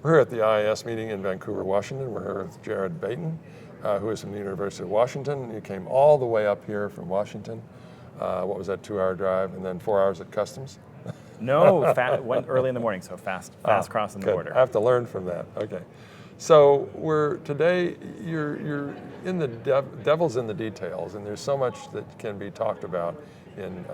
We're here at the IAS meeting in Vancouver, Washington. We're here with Jared Baeten, who is from the University of Washington. He came all the way up here from Washington. What was that, 2-hour drive, and then 4 hours at customs? No, went early in the morning, so fast crossing the border. I have to learn from that. Okay, so today you're in the devil's in the details, and there's so much that can be talked about in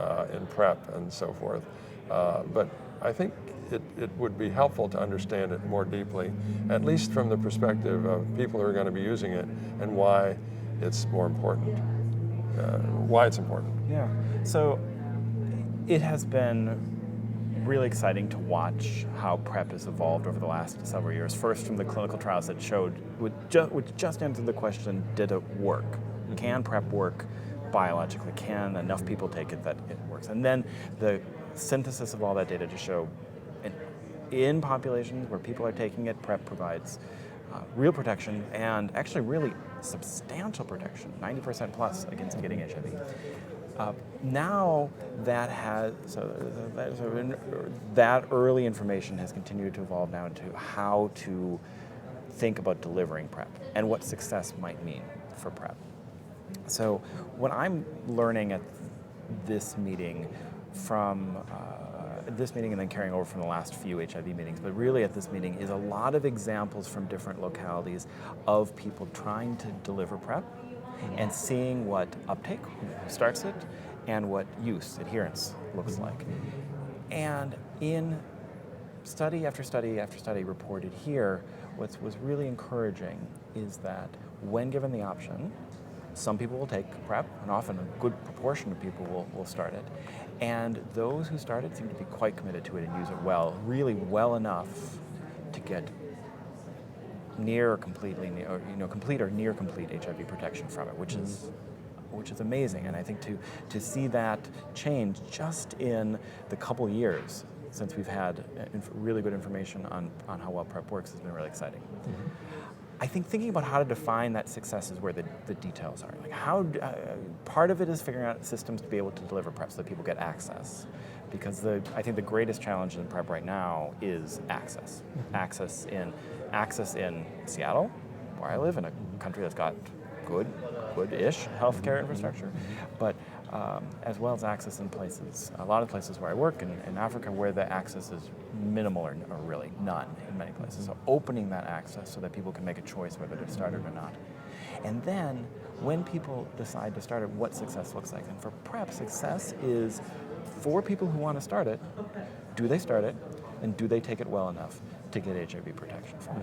prep and so forth. But I think it would be helpful to understand it more deeply, at least from the perspective of people who are going to be using it and why it's more important. Why it's important. Yeah. So it has been really exciting to watch how PrEP has evolved over the last several years. First, from the clinical trials that showed, which just answered the question, did it work? Mm-hmm. Can PrEP work biologically? Can enough people take it that it works? And then the synthesis of all that data to show in populations where people are taking it, PrEP provides real protection, and actually really substantial protection, 90% plus against getting HIV. Now that that early information has continued to evolve now into how to think about delivering PrEP and what success might mean for PrEP. So what I'm learning at this meeting from this meeting and then carrying over from the last few HIV meetings, but really at this meeting is a lot of examples from different localities of people trying to deliver PrEP and seeing what uptake, who starts it, and what use, adherence, looks like. And in study after study after study reported here, what was really encouraging is that when given the option, some people will take PrEP, and often a good proportion of people will start it. And those who start it seem to be quite committed to it and use it well, really well enough to get complete or near complete HIV protection from it, which is amazing. And I think to see that change just in the couple years since we've had really good information on how well PrEP works has been really exciting. Mm-hmm. I think thinking about how to define that success is where the details are. Like part of it is figuring out systems to be able to deliver PrEP so that people get access. Because I think the greatest challenge in PrEP right now is access. Mm-hmm. Access in Seattle, where I live, in a country that's got good-ish healthcare infrastructure, but as well as access in a lot of places where I work in Africa, where the access is minimal or really none in many places. So opening that access so that people can make a choice whether to start it or not. And then when people decide to start it, what success looks like. And for PrEP, success is for people who want to start it, do they start it, and do they take it well enough to get HIV protection from it?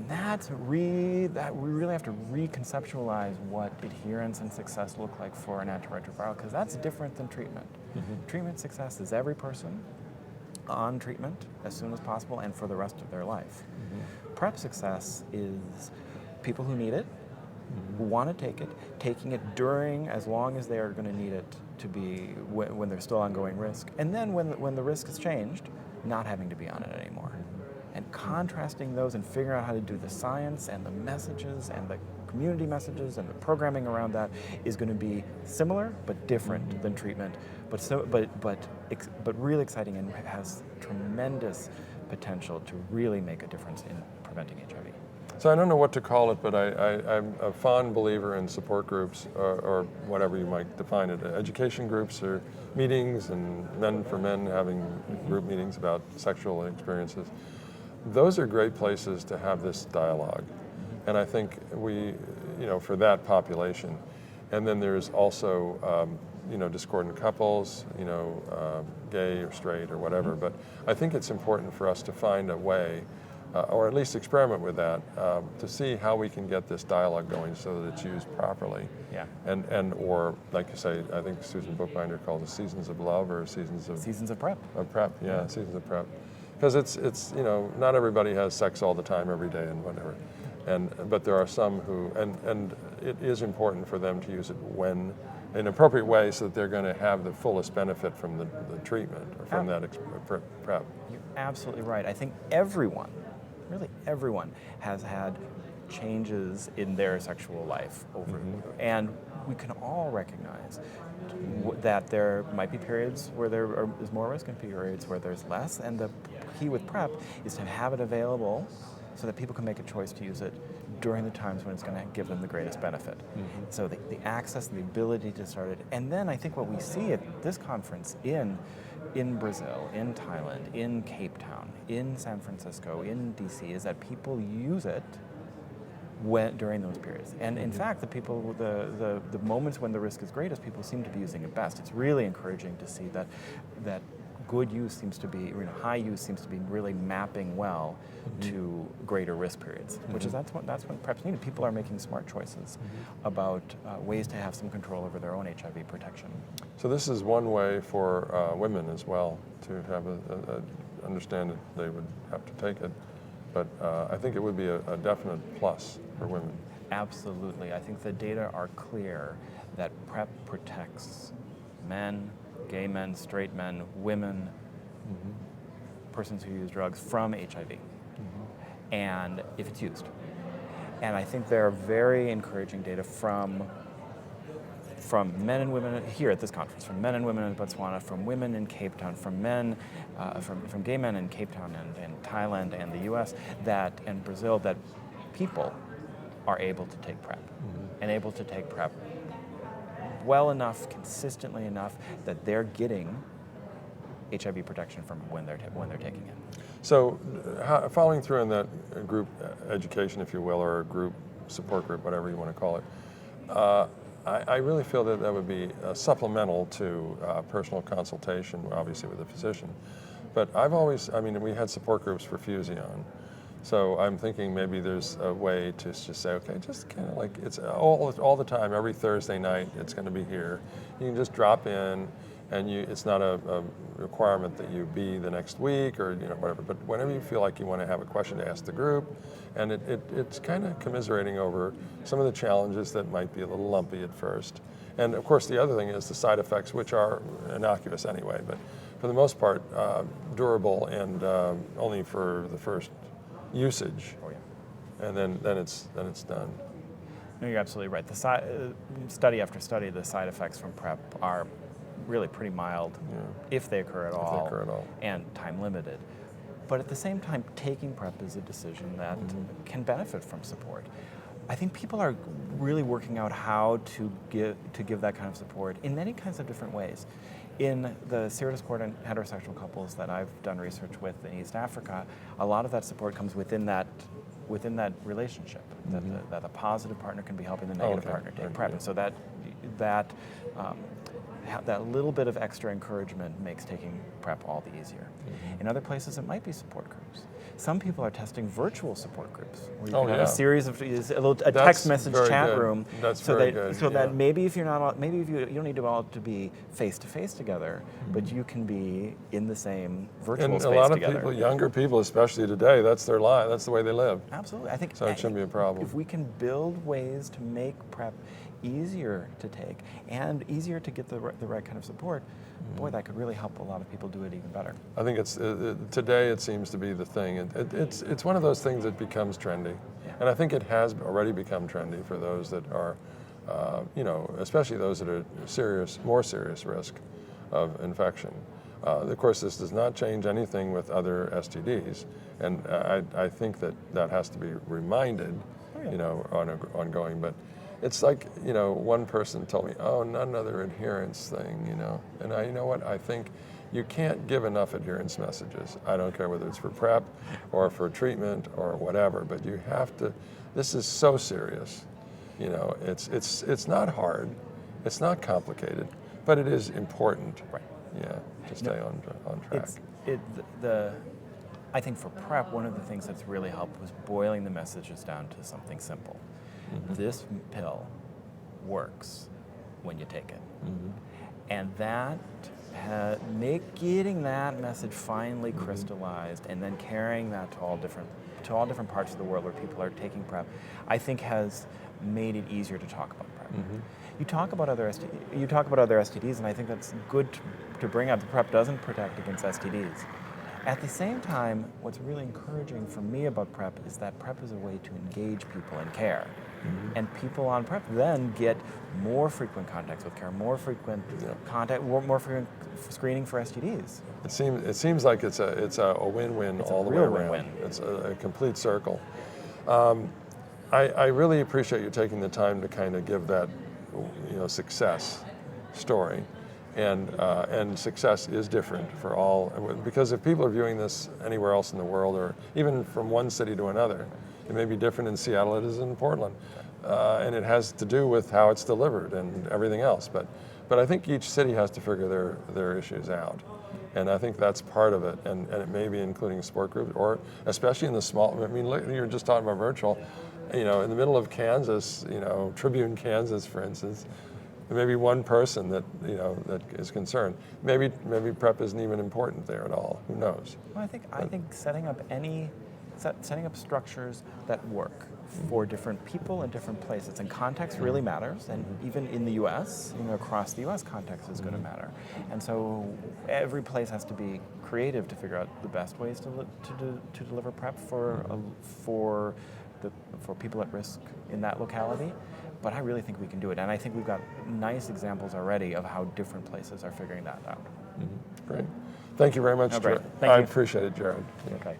And we really have to reconceptualize what adherence and success look like for an antiretroviral, because that's different than treatment. Mm-hmm. Treatment success is every person on treatment as soon as possible and for the rest of their life. Mm-hmm. PrEP success is people who need it, who want to take it, taking it during as long as they are going to need it to be when there's still ongoing risk, and then when the risk has changed, not having to be on it anymore. And contrasting those and figuring out how to do the science and the messages and the community messages and the programming around that is going to be similar but different than treatment, but really exciting and has tremendous potential to really make a difference in preventing HIV. So I don't know what to call it, but I'm a fond believer in support groups or whatever you might define it, education groups or meetings, and men for men having group meetings about sexual experiences. Those are great places to have this dialogue. And I think for that population. And then there's also, discordant couples, gay or straight or whatever. But I think it's important for us to find a way, or at least experiment with that, to see how we can get this dialogue going so that it's used properly. Yeah. Or like you say, I think Susan Bookbinder calls it seasons of love or seasons of PrEP. Of PrEP, yeah, seasons of PrEP. Because it's not everybody has sex all the time every day and whatever, but there are some who and it is important for them to use it when in an appropriate way so that they're going to have the fullest benefit from the treatment or from that PrEP. You're absolutely right. I think everyone has had changes in their sexual life over, and we can all recognize that there might be periods where there is more risk and periods where there's less, and the key with PrEP is to have it available so that people can make a choice to use it during the times when it's going to give them the greatest benefit. So the access, the ability to start it. And then I think what we see at this conference in Brazil, in Thailand, in Cape Town, in San Francisco, in DC, is that people use it during those periods. And in fact, the moments when the risk is greatest, people seem to be using it best. It's really encouraging to see that good use seems to be, high use seems to be really mapping well to greater risk periods, which is that's when PrEP's needed. People are making smart choices about ways to have some control over their own HIV protection. So this is one way for women as well to have understand that they would have to take it, but I think it would be a definite plus for women. Absolutely. I think the data are clear that PrEP protects men, gay men, straight men, women, persons who use drugs from HIV, and if it's used. And I think there are very encouraging data from men and women here at this conference, from men and women in Botswana, from women in Cape Town, from men, from gay men in Cape Town and Thailand and the US and Brazil, that people are able to take PrEP and able to take PrEP well enough, consistently enough, that they're getting HIV protection from when they're taking it. So following through on that group education, if you will, or a group support group, whatever you want to call it, I really feel that would be supplemental to personal consultation, obviously with a physician. But we had support groups for Fusion. So I'm thinking maybe there's a way to just say, okay, just kind of like it's all the time, every Thursday night, it's going to be here. You can just drop in, and it's not a requirement that you be the next week or whatever. But whenever you feel like you want to have a question to ask the group, and it's kind of commiserating over some of the challenges that might be a little lumpy at first. And of course, the other thing is the side effects, which are innocuous anyway, but for the most part, durable and only for the first usage, and then it's done. No, you're absolutely right. Study after study, the side effects from PrEP are really pretty mild, if they occur at all, and time limited. But at the same time, taking PrEP is a decision that can benefit from support. I think people are really working out how to give that kind of support in many kinds of different ways. In the serodiscordant heterosexual couples that I've done research with in East Africa, a lot of that support comes within that relationship, that the positive partner can be helping the negative partner take PrEP. And so that little bit of extra encouragement makes taking PrEP all the easier. In other places, it might be support groups. Some people are testing virtual support groups, where you can have a series of a text message chat room. That's very good. So that maybe if you don't need to all to be face to face together, but you can be in the same virtual space together. And a lot of people, younger people especially today, that's their life. That's the way they live. Absolutely, I think so. It shouldn't be a problem if we can build ways to make PrEP easier to take and easier to get the right kind of support. Boy, that could really help a lot of people do it even better. I think today it seems to be the thing. It's one of those things that becomes trendy, and I think it has already become trendy for those that are, especially those that are more serious risk of infection. Of course, this does not change anything with other STDs, and I think that has to be reminded, ongoing. But it's like, one person told me, another adherence thing, and I think you can't give enough adherence messages. I don't care whether it's for PrEP or for treatment or whatever, but you have to. This is so serious, It's not hard, it's not complicated, but it is important. Right. Yeah, to stay on track. I think for PrEP, one of the things that's really helped was boiling the messages down to something simple. This pill works when you take it, and that getting that message finally crystallized, and then carrying that to all different parts of the world where people are taking PrEP, I think has made it easier to talk about PrEP. You talk about other STDs, and I think that's good to bring up. The PrEP doesn't protect against STDs, At the same time, what's really encouraging for me about prep is that prep is a way to engage people in care. And people on prep then get more frequent contacts with care, more frequent contact, more frequent screening for STDs. It seems like it's a win-win all the way real around. win-win. It's a complete circle. I really appreciate you taking the time to kind of give that, success story, and success is different for all, because if people are viewing this anywhere else in the world, or even from one city to another, it may be different in Seattle it is in Portland, and it has to do with how it's delivered and everything else. But I think each city has to figure their issues out. And I think that's part of it, and it may be including support groups, or especially in the small, I mean, look, you're just talking about virtual, in the middle of Kansas, Tribune, Kansas, for instance, there may be one person that, that is concerned. Maybe prep isn't even important there at all, who knows? Well, I think setting up structures that work for different people in different places, and context really matters, and even in the U.S., across the U.S., context is going to matter. And so every place has to be creative to figure out the best ways to deliver prep for people at risk in that locality. But I really think we can do it, and I think we've got nice examples already of how different places are figuring that out. Great. Thank you very much, great. Jared. Thank I you. appreciate it, Jared. Okay.